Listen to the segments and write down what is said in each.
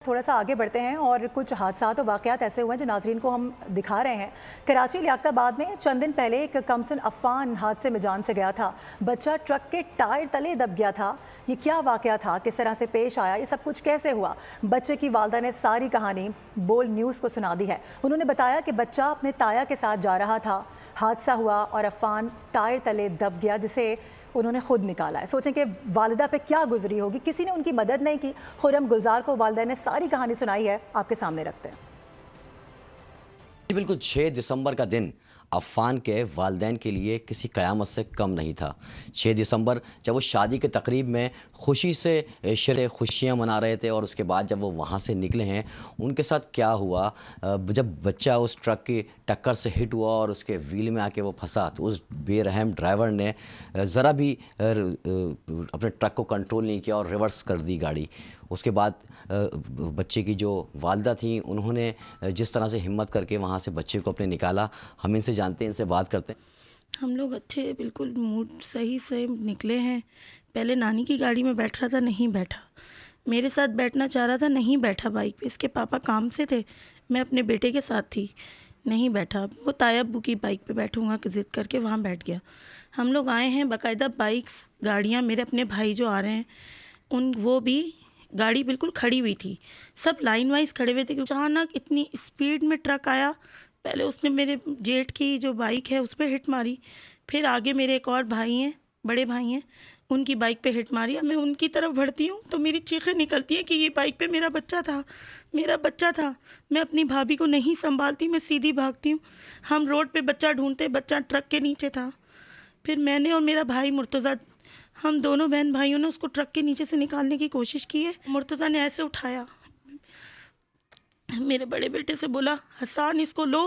थोड़ा सा आगे बढ़ते हैं और कुछ हादसा और वाक़यात ऐसे हुए हैं जो नाजरीन को हम दिखा रहे हैं। कराची लियाकताबाद में चंद दिन पहले एक कमसन अफ़ान हादसे में जान से गया था। बच्चा ट्रक के टायर तले दब गया था। ये क्या वाक़या था, किस तरह से पेश आया, ये सब कुछ कैसे हुआ? बच्चे की वालदा ने सारी कहानी बोल्ड न्यूज़ को सुना दी है। उन्होंने बताया कि बच्चा अपने ताया के साथ जा रहा था, हादसा हुआ और अफ़ान टायर तले दब गया, जिसे उन्होंने खुद निकाला है। सोचें कि वालिदा पे क्या गुजरी होगी, किसी ने उनकी मदद नहीं की। खुर्रम गुलजार को वालिदा ने सारी कहानी सुनाई है, आपके सामने रखते हैं। बिल्कुल 6 दिसंबर का दिन अफ़ान के वालिदैन के लिए किसी क़यामत से कम नहीं था। 6 दिसंबर जब वो शादी के तकरीब में खुशी से शरे खुशियाँ मना रहे थे और उसके बाद जब वो वहाँ से निकले हैं, उनके साथ क्या हुआ, जब बच्चा उस ट्रक की टक्कर से हिट हुआ और उसके व्हील में आके वो फंसा, तो उस बेरहम ड्राइवर ने ज़रा भी अपने ट्रक को कंट्रोल नहीं किया और रिवर्स कर दी गाड़ी। उसके बाद बच्चे की जो वालिदा थी, उन्होंने जिस तरह से हिम्मत करके वहाँ से बच्चे को अपने निकाला, हम इनसे जानते हैं, इनसे बात करते हैं। हम लोग अच्छे बिल्कुल मूड सही से निकले हैं। पहले नानी की गाड़ी में बैठ रहा था, नहीं बैठा। मेरे साथ बैठना चाह रहा था, नहीं बैठा बाइक पे। इसके पापा काम से थे, मैं अपने बेटे के साथ थी, नहीं बैठा। वो ताया अब्बू की बाइक पे बैठूंगा ज़िद करके वहाँ बैठ गया। हम लोग आए हैं बाकायदा, बाइक्स गाड़ियाँ, मेरे अपने भाई जो आ रहे हैं वो भी गाड़ी बिल्कुल खड़ी हुई थी, सब लाइन वाइज खड़े हुए थे। अचानक इतनी स्पीड में ट्रक आया, पहले उसने मेरे जेठ की जो बाइक है उस पर हिट मारी, फिर आगे मेरे एक और भाई हैं, बड़े भाई हैं, उनकी बाइक पे हिट मारी। मैं उनकी तरफ बढ़ती हूँ तो मेरी चीखें निकलती हैं कि ये बाइक पे मेरा बच्चा था, मेरा बच्चा था। मैं अपनी भाभी को नहीं संभालती, मैं सीधी भागती हूँ। हम रोड पे बच्चा ढूंढते, बच्चा ट्रक के नीचे था। फिर मैंने और मेरा भाई मुर्तज़ा, हम दोनों बहन भाइयों ने उसको ट्रक के नीचे से निकालने की कोशिश की है। मुर्तज़ा ने ऐसे उठाया, मेरे बड़े बेटे से बोला, हसन इसको लो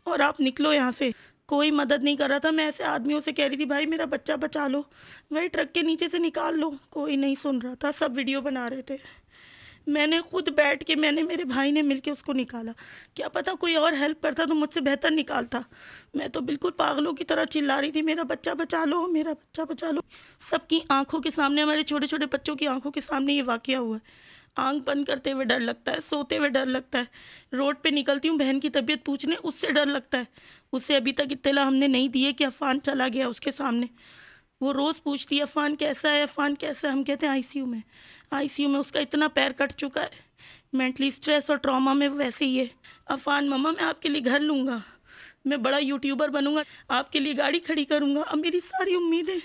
और आप निकलो यहाँ से। कोई मदद नहीं कर रहा था। मैं ऐसे आदमियों से कह रही थी, भाई मेरा बच्चा बचा लो, वही ट्रक के नीचे से निकाल लो। कोई नहीं सुन रहा था, सब वीडियो बना रहे थे। मैंने खुद बैठ के, मेरे भाई ने मिलके उसको निकाला। क्या पता कोई और हेल्प करता तो मुझसे बेहतर निकालता। मैं तो बिल्कुल पागलों की तरह चिल्ला रही थी, मेरा बच्चा बचा लो, मेरा बच्चा बचा लो। सबकी आंखों के सामने, हमारे छोटे छोटे बच्चों की आंखों के सामने ये वाक़या हुआ है। आंख बंद करते हुए डर लगता है, सोते हुए डर लगता है। रोड पे निकलती हूँ बहन की तबीयत पूछने, उससे डर लगता है। उससे अभी तक इत्तला हमने नहीं दी है कि अफ़ान चला गया उसके सामने। वो रोज़ पूछती है, अफ़ान कैसा है, अफ़ान कैसा है। हम कहते हैं आईसीयू में, आईसीयू में। उसका इतना पैर कट चुका है, मेंटली स्ट्रेस और ट्रॉमा में वैसे ही है। अफ़ान मम्मा मैं आपके लिए घर लूँगा, मैं बड़ा यूट्यूबर बनूँगा, आपके लिए गाड़ी खड़ी करूँगा। अब मेरी सारी उम्मीदें,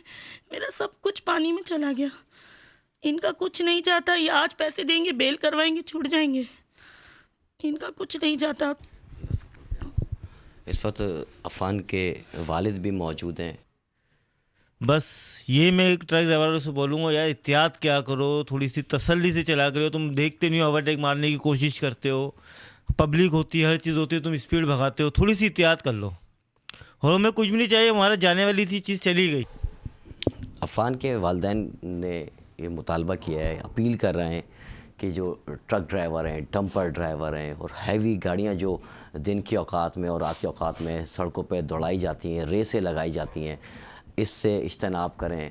मेरा सब कुछ पानी में चला गया। इनका कुछ नहीं चाहता, ये आज पैसे देंगे, बेल करवाएंगे, छूट जाएंगे। इनका कुछ नहीं चाहता। इस वक्त अफ़ान के वालिद भी मौजूद हैं। बस ये मैं एक ट्रक ड्राइवर से बोलूँगा, यार एहतियात क्या करो, थोड़ी सी तसल्ली से चला करो। तुम देखते नहीं हो, ओवरटेक मारने की कोशिश करते हो, पब्लिक होती है, हर चीज़ होती है, तुम स्पीड भगाते हो। थोड़ी सी एहतियात कर लो। और हमें कुछ भी नहीं चाहिए, हमारा जाने वाली थी चीज़ चली गई। अफ़ान के वालिदैन ने ये मुतालबा किया है, अपील कर रहे हैं कि जो ट्रक ड्राइवर हैं, डंपर ड्राइवर हैं और हैवी गाड़ियां जो दिन के औकात में और रात के औकात में सड़कों पे दौड़ाई जाती हैं, रेसें लगाई जाती हैं, इससे इज्तनाब करें।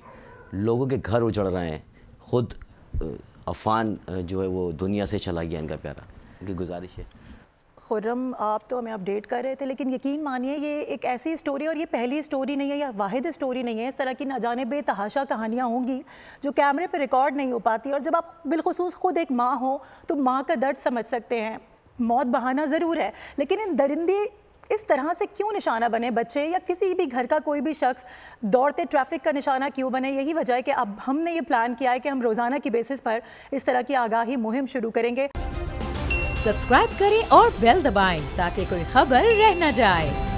लोगों के घर उजड़ रहे हैं। ख़ुद अफ़ान जो है वो दुनिया से चला गया, इनका प्यारा। उनकी गुजारिश है। खुर्रम, आप तो हमें अपडेट कर रहे थे, लेकिन यकीन मानिए ये एक ऐसी स्टोरी, और ये पहली स्टोरी नहीं है या वाहिद स्टोरी नहीं है। इस तरह की ना जाने बेतहाशा कहानियाँ होंगी जो कैमरे पे रिकॉर्ड नहीं हो पाती। और जब आप बिलखुसूस खुद एक माँ हो तो माँ का दर्द समझ सकते हैं। मौत बहाना ज़रूर है, लेकिन इन दरिंदे इस तरह से क्यों निशाना बने बच्चे, या किसी भी घर का कोई भी शख्स दौड़ते ट्रैफिक का निशाना क्यों बने? यही वजह है कि अब हमने ये प्लान किया है कि हम रोज़ाना की बेसिस पर इस तरह की आगाही मुहिम शुरू करेंगे। सब्सक्राइब करें और बेल दबाएं ताकि कोई खबर रह न जाए।